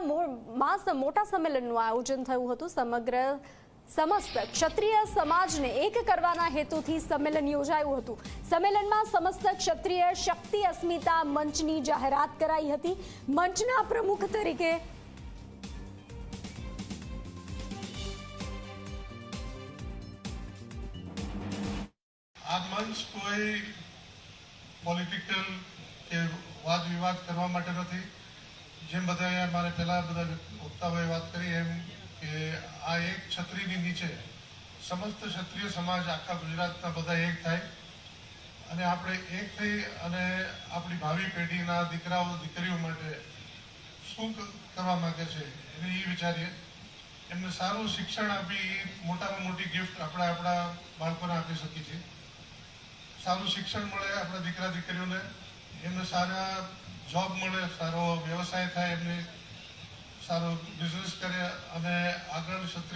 મોટા સંમેલનનું આયોજન થયું હતું। સમસ્ત ક્ષત્રિય સમાજને એક કરવાના હેતુથી સંમેલન યોજાયું હતું। સંમેલનમાં સમસ્ત ક્ષત્રિય શક્તિ અસ્મિતા મંચની જાહેરાત કરાઈ હતી। મંચના પ્રમુખ તરીકે આ મંચ કોઈ પોલિટિકલ કે વાદ વિવાદ કરવા માટે નથી। જેમ બધા મારે પહેલા બધા વક્તાઓએ વાત કરી એમ કે આ એક છત્રીની નીચે સમસ્ત ક્ષત્રિય સમાજ આખા ગુજરાતના બધા એક થાય અને આપણે એક થઈ અને આપણી ભાવિ પેઢીના દીકરાઓ દીકરીઓ માટે શું કરવા માંગે છે એને એ વિચારીએ। એમને સારું શિક્ષણ આપી મોટામાં મોટી ગિફ્ટ આપણે આપણા બાળકોને આપી શકીએ છીએ। સારું શિક્ષણ મળે આપણા દીકરા દીકરીઓને, એમને સારા જોબ મળે, સારો વ્યવસાય થાય, એમને સારો બિઝનેસ કરે અને આગળ ક્ષત્રિય